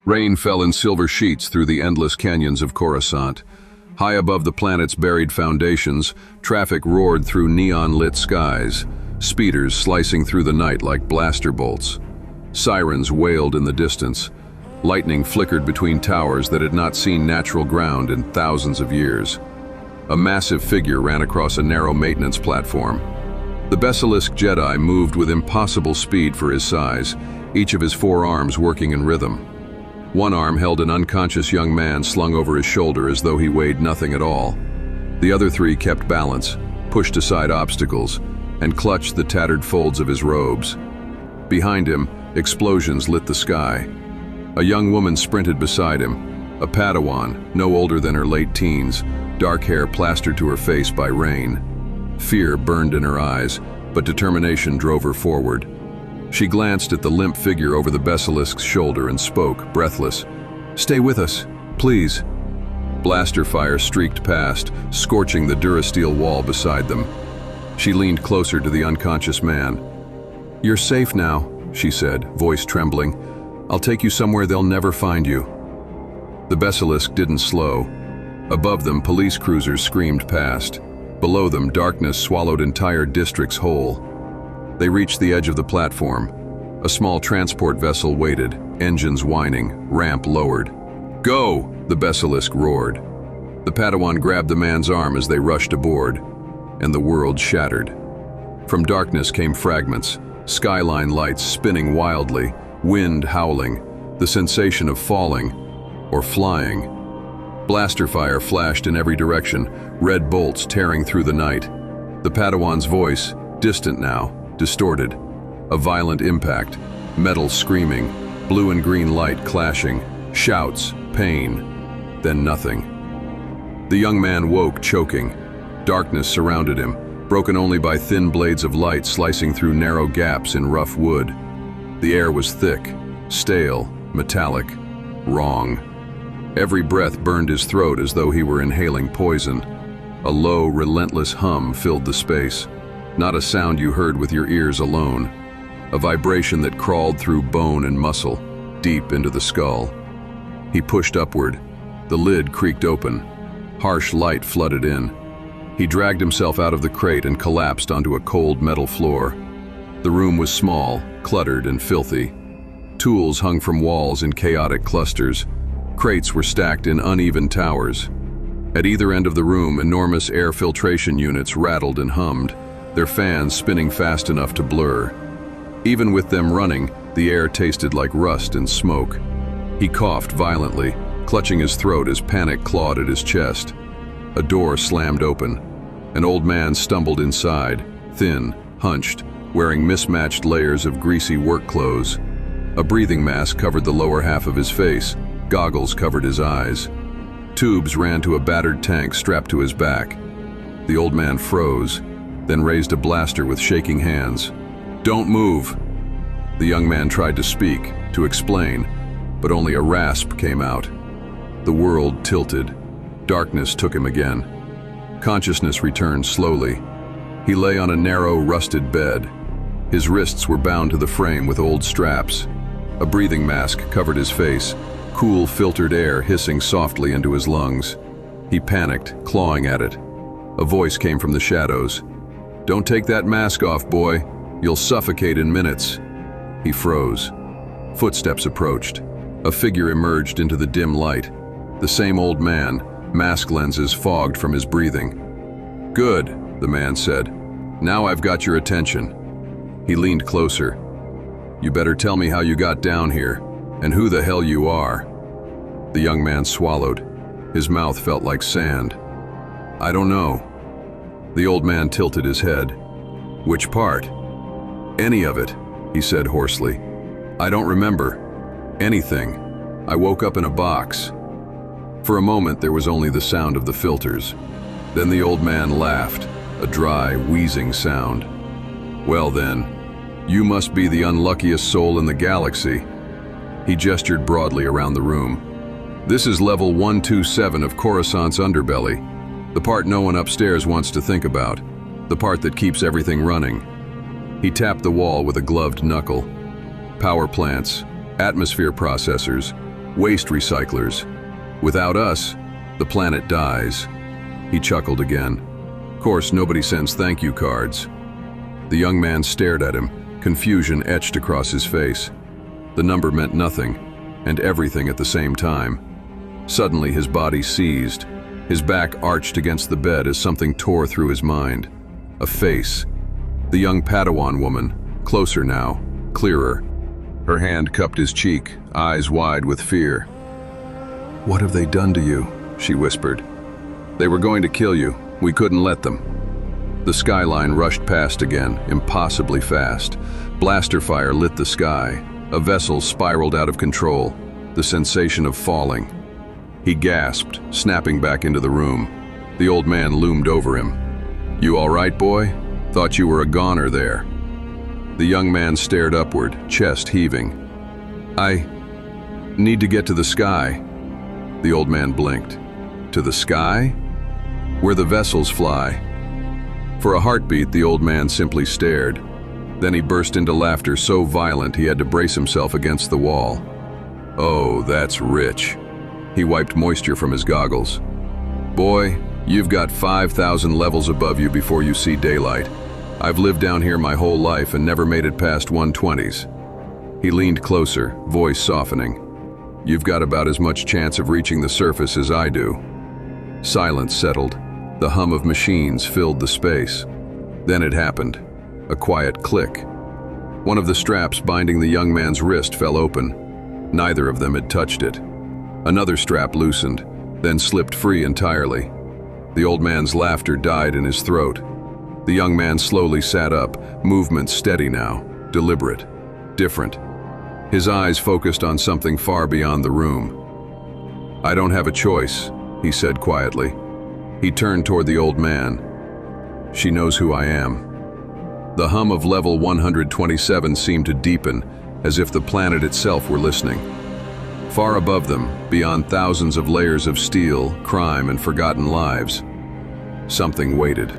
Rain fell in silver sheets through the endless canyons of Coruscant. High above the planet's buried foundations, traffic roared through neon-lit skies, speeders slicing through the night like blaster bolts. Sirens wailed in the distance. Lightning flickered between towers that had not seen natural ground in thousands of years. A massive figure ran across a narrow maintenance platform. The Besalisk Jedi moved with impossible speed for his size, each of his 4 arms working in rhythm. One arm held an unconscious young man slung over his shoulder as though he weighed nothing at all. The other 3 kept balance, pushed aside obstacles, and clutched the tattered folds of his robes. Behind him, explosions lit the sky. A young woman sprinted beside him, a Padawan, no older than her late teens, dark hair plastered to her face by rain. Fear burned in her eyes, but determination drove her forward. She glanced at the limp figure over the Besalisk's shoulder and spoke, breathless. "Stay with us, please." Blaster fire streaked past, scorching the Durasteel wall beside them. She leaned closer to the unconscious man. "You're safe now," she said, voice trembling. "I'll take you somewhere they'll never find you." The Besalisk didn't slow. Above them, police cruisers screamed past. Below them, darkness swallowed entire districts whole. They reached the edge of the platform. A small transport vessel waited, engines whining, ramp lowered. "Go!" the Besalisk roared. The Padawan grabbed the man's arm as they rushed aboard, and the world shattered. From darkness came fragments, skyline lights spinning wildly, wind howling, the sensation of falling or flying. Blaster fire flashed in every direction, red bolts tearing through the night. The Padawan's voice, distant now, distorted. A violent impact, metal screaming, blue and green light clashing, shouts, pain, then nothing. The young man woke, choking. Darkness surrounded him, broken only by thin blades of light slicing through narrow gaps in rough wood. The air was thick, stale, metallic, wrong. Every breath burned his throat as though he were inhaling poison. A low, relentless hum filled the space. Not a sound you heard with your ears alone. A vibration that crawled through bone and muscle, deep into the skull. He pushed upward. The lid creaked open. Harsh light flooded in. He dragged himself out of the crate and collapsed onto a cold metal floor. The room was small, cluttered, and filthy. Tools hung from walls in chaotic clusters. Crates were stacked in uneven towers. At either end of the room, enormous air filtration units rattled and hummed, their fans spinning fast enough to blur. Even with them running, the air tasted like rust and smoke. He coughed violently, clutching his throat as panic clawed at his chest. A door slammed open. An old man stumbled inside, thin, hunched, wearing mismatched layers of greasy work clothes. A breathing mask covered the lower half of his face, goggles covered his eyes. Tubes ran to a battered tank strapped to his back. The old man froze, then raised a blaster with shaking hands. "Don't move!" The young man tried to speak, to explain, but only a rasp came out. The world tilted. Darkness took him again. Consciousness returned slowly. He lay on a narrow, rusted bed. His wrists were bound to the frame with old straps. A breathing mask covered his face, cool, filtered air hissing softly into his lungs. He panicked, clawing at it. A voice came from the shadows. "Don't take that mask off, boy. You'll suffocate in minutes." He froze. Footsteps approached. A figure emerged into the dim light. The same old man, mask lenses fogged from his breathing. "Good," the man said. "Now I've got your attention." He leaned closer. "You better tell me how you got down here, and who the hell you are." The young man swallowed. His mouth felt like sand. "I don't know." The old man tilted his head. "Which part?" "Any of it," he said hoarsely. "I don't remember. Anything. I woke up in a box." For a moment there was only the sound of the filters. Then the old man laughed, a dry, wheezing sound. "Well then, you must be the unluckiest soul in the galaxy." He gestured broadly around the room. "This is level 127 of Coruscant's underbelly, the part no one upstairs wants to think about, the part that keeps everything running." He tapped the wall with a gloved knuckle. Power plants, atmosphere processors, Waste recyclers. Without us, the planet dies. He chuckled again. Of course, nobody sends thank you cards. The young man stared at him, confusion etched across his face. The number meant nothing, and everything at the same time. Suddenly, his body seized. His back arched against the bed as something tore through his mind. A face. The young Padawan woman, closer now, clearer. Her hand cupped his cheek, eyes wide with fear. "What have they done to you?" she whispered. "They were going to kill you. We couldn't let them." The skyline rushed past again, impossibly fast. Blaster fire lit the sky. A vessel spiraled out of control, the sensation of falling. He gasped, snapping back into the room. The old man loomed over him. "You all right, boy? Thought you were a goner there." The young man stared upward, chest heaving. "I need to get to the sky." The old man blinked. "To the sky? Where the vessels fly." For a heartbeat, the old man simply stared. Then he burst into laughter so violent he had to brace himself against the wall. "Oh, that's rich." He wiped moisture from his goggles. "Boy, you've got 5,000 levels above you before you see daylight. I've lived down here my whole life and never made it past 120s. He leaned closer, voice softening. "You've got about as much chance of reaching the surface as I do." Silence settled. The hum of machines filled the space. Then it happened. A quiet click. One of the straps binding the young man's wrist fell open. Neither of them had touched it. Another strap loosened, then slipped free entirely. The old man's laughter died in his throat. The young man slowly sat up, movement steady now, deliberate, different. His eyes focused on something far beyond the room. "I don't have a choice," he said quietly. He turned toward the old man. "She knows who I am." The hum of level 127 seemed to deepen, as if the planet itself were listening. Far above them, beyond thousands of layers of steel, crime, and forgotten lives, something waited.